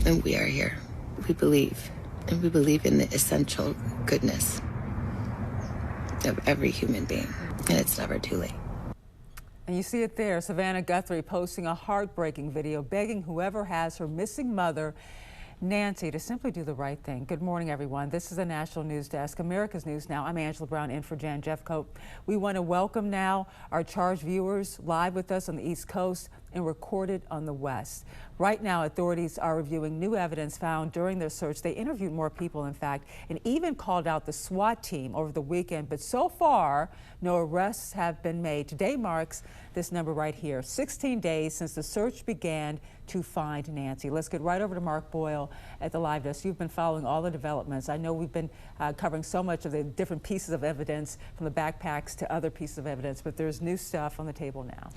And we are here. We believe. And we believe in the essential goodness of every human being. And it's never too late. And you see it there, Jan Guthrie posting a heartbreaking video begging whoever has her missing mother, Nancy, to simply do the right thing. Good morning, everyone. This is the National News Desk, America's News Now. I'm Angela Brown in for Jan Jeffcoat. We want to welcome now our charged viewers live with us on the East Coast and recorded on the West. Right now, authorities are reviewing new evidence found during their search. They interviewed more people, in fact, and even called out the SWAT team over the weekend. But so far, no arrests have been made. Today marks this number right here, 16 days since the search began to find Nancy. Let's get right over to Mark Boyle at the Live Desk. You've been following all the developments. I know we've been covering so much of the different pieces of evidence, from the backpacks to other pieces of evidence, but there's new stuff on the table now.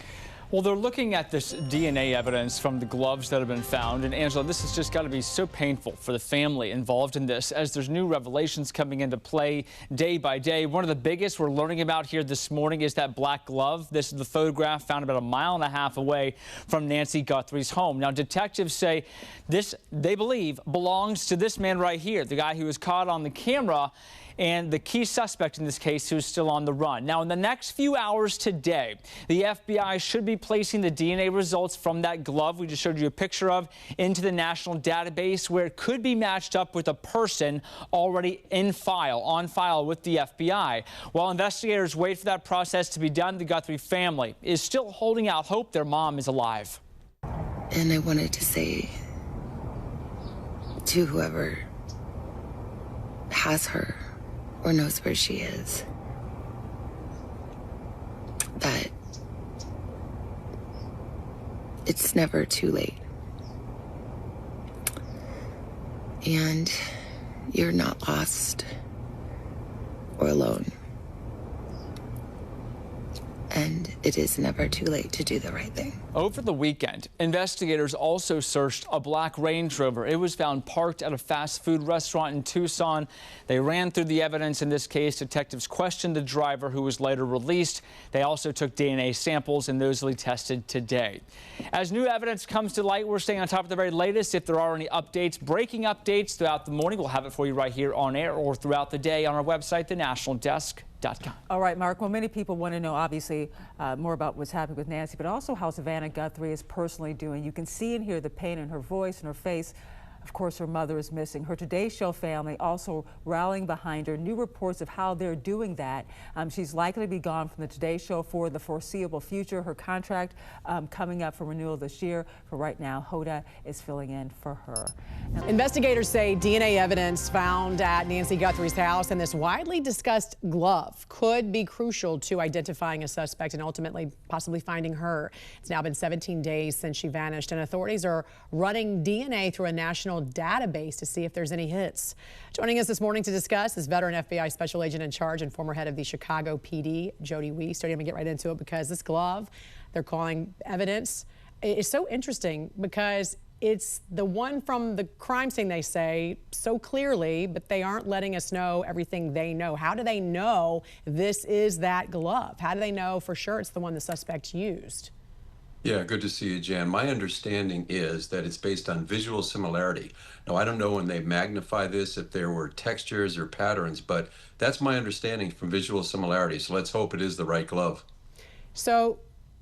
Well, they're looking at this DNA evidence from the gloves that have been found. And Angela, this has just got to be so painful for the family involved in this, as there's new revelations coming into play day by day. One of the biggest we're learning about here this morning is that black glove. This is the photograph found about 1.5 miles away from Nancy Guthrie's home. Now, detectives say this, they believe, belongs to this man right here, the guy who was caught on the camera, and the key suspect in this case who's still on the run. Now, in the next few hours today, the FBI should be placing the DNA results from that glove we just showed you a picture of into the national database, where it could be matched up with a person already on file with the FBI. While investigators wait for that process to be done, the Guthrie family is still holding out hope their mom is alive. And I wanted to say to whoever has her or knows where she is, that it's never too late. And you're not lost or alone. And it is never too late to do the right thing. Over the weekend, investigators also searched a black Range Rover. It was found parked at a fast food restaurant in Tucson. They ran through the evidence in this case. Detectives questioned the driver, who was later released. They also took DNA samples, and those will be tested today. As new evidence comes to light, we're staying on top of the very latest. If there are any updates, breaking updates throughout the morning, we'll have it for you right here on air or throughout the day on our website, thenationaldesk.com. All right, Mark. Well, many people want to know, obviously, more about what's happening with Nancy, but also how Jan Guthrie is personally doing. You can see and hear the pain in her voice and her face. Of course, her mother is missing. Her Today Show family also rallying behind her. New reports of how they're doing that. She's likely to be gone from the Today Show for the foreseeable future. Her contract coming up for renewal this year. For right now, Hoda is filling in for her. Now, investigators say DNA evidence found at Nancy Guthrie's house and this widely discussed glove could be crucial to identifying a suspect and ultimately possibly finding her. It's now been 17 days since she vanished, and authorities are running DNA through a national database to see if there's any hits. Joining us this morning to discuss is veteran FBI special agent in charge and former head of the Chicago PD, Jody Weis. Jody, I'm gonna get right into it because this glove they're calling evidence is so interesting because it's the one from the crime scene, they say, so clearly, but they aren't letting us know everything they know. How do they know this is that glove? How do they know for sure it's the one the suspect used? Yeah, good to see you, Jan. My understanding is that it's based on visual similarity. Now, I don't know when they magnify this, if there were textures or patterns, but that's my understanding from visual similarity. So let's hope it is the right glove. So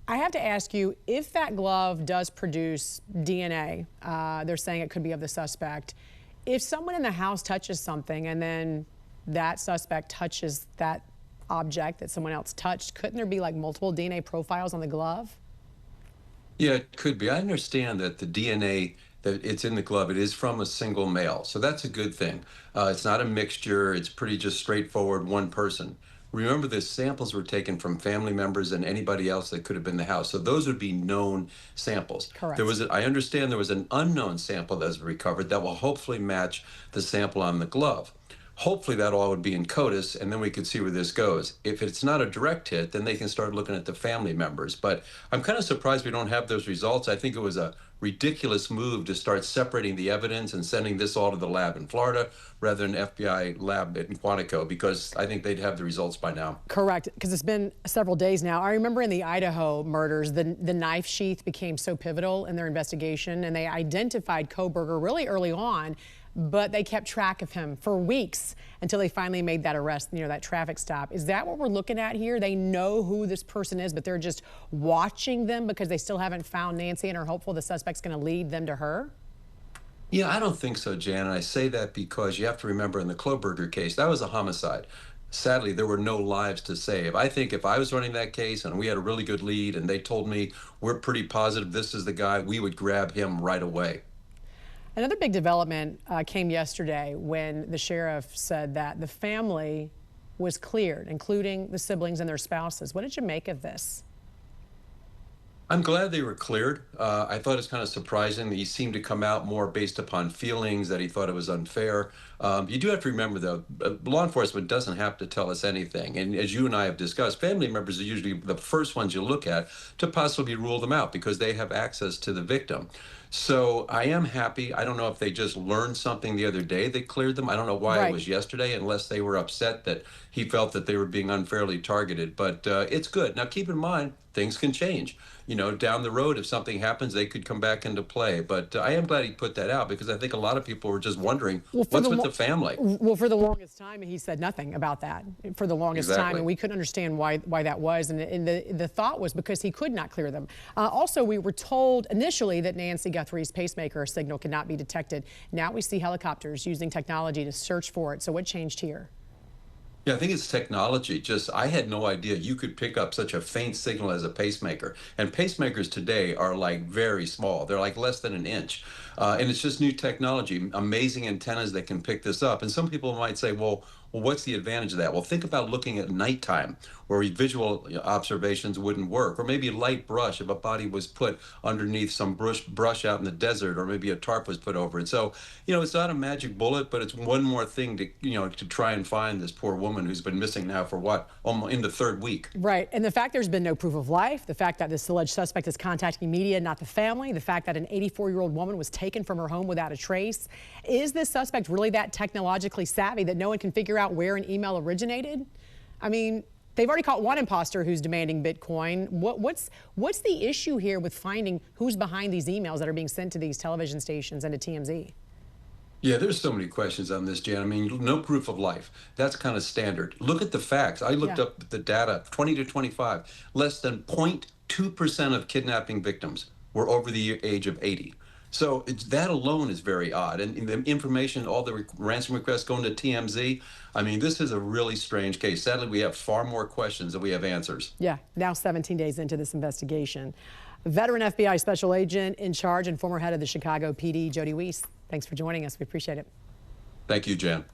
I have to ask you, if that glove does produce DNA, they're saying it could be of the suspect. If someone in the house touches something and then that suspect touches that object that someone else touched, couldn't there be like multiple DNA profiles on the glove? Yeah, it could be. I understand that the DNA that it's in the glove, it is from a single male. So that's a good thing. It's not a mixture. It's pretty just straightforward, one person. Remember, the samples were taken from family members and anybody else that could have been in the house. So those would be known samples. Correct. I understand there was an unknown sample that was recovered that will hopefully match the sample on the glove. Hopefully that all would be in CODIS, and then we could see where this goes. If it's not a direct hit, then they can start looking at the family members. But I'm kind of surprised we don't have those results. I think it was a ridiculous move to start separating the evidence and sending this all to the lab in Florida rather than FBI lab in Quantico, because I think they'd have the results by now. Correct, because it's been several days now. I remember in the Idaho murders, the knife sheath became so pivotal in their investigation, and they identified Kohberger really early on, but they kept track of him for weeks until they finally made that arrest, that traffic stop. Is that what we're looking at here? They know who this person is, but they're just watching them because they still haven't found Nancy and are hopeful the suspect's going to lead them to her? Yeah, I don't think so, Jan. And I say that because you have to remember in the Kohberger case, that was a homicide. Sadly, there were no lives to save. I think if I was running that case and we had a really good lead and they told me we're pretty positive this is the guy, we would grab him right away. Another big development came yesterday when the sheriff said that the family was cleared, including the siblings and their spouses. What did you make of this? I'm glad they were cleared. I thought it's kind of surprising that he seemed to come out more based upon feelings, that he thought it was unfair. You do have to remember, though, law enforcement doesn't have to tell us anything. And as you and I have discussed, family members are usually the first ones you look at to possibly rule them out because they have access to the victim. So I am happy. I don't know if they just learned something the other day that cleared them. I don't know why it was yesterday, unless they were upset that he felt that they were being unfairly targeted. But it's good. Now, keep in mind, things can change. Down the road, if something happens, they could come back into play. But I am glad he put that out because I think a lot of people were just wondering, what's with the family? Well, for the longest time, he said nothing about that for the longest time, and we couldn't understand why that was. And the thought was because he could not clear them. Also, we were told initially that Nancy Guthrie's pacemaker signal could not be detected. Now we see helicopters using technology to search for it. So what changed here? Yeah, I think it's technology. I had no idea you could pick up such a faint signal as a pacemaker. And pacemakers today are like very small. They're like less than an inch. And it's just new technology, amazing antennas that can pick this up. And some people might say, well, what's the advantage of that? Well, think about looking at nighttime where visual observations wouldn't work, or maybe light brush if a body was put underneath some brush out in the desert, or maybe a tarp was put over it. So, it's not a magic bullet, but it's one more thing to try and find this poor woman who's been missing now for almost in the third week. Right. And the fact there's been no proof of life, the fact that this alleged suspect is contacting media, not the family, the fact that an 84-year-old woman was taken from her home without a trace. Is this suspect really that technologically savvy that no one can figure out where an email originated? I mean, they've already caught one imposter who's demanding Bitcoin. What's the issue here with finding who's behind these emails that are being sent to these television stations and to TMZ? Yeah, there's so many questions on this, Jan. I mean, no proof of life. That's kind of standard. Look at the facts. I looked up the data, 20 to 25. Less than 0.2% of kidnapping victims were over the age of 80. So that alone is very odd. And the information, all the ransom requests going to TMZ, I mean, this is a really strange case. Sadly, we have far more questions than we have answers. Yeah, now 17 days into this investigation. Veteran FBI special agent in charge and former head of the Chicago PD, Jody Weis. Thanks for joining us. We appreciate it. Thank you, Jan.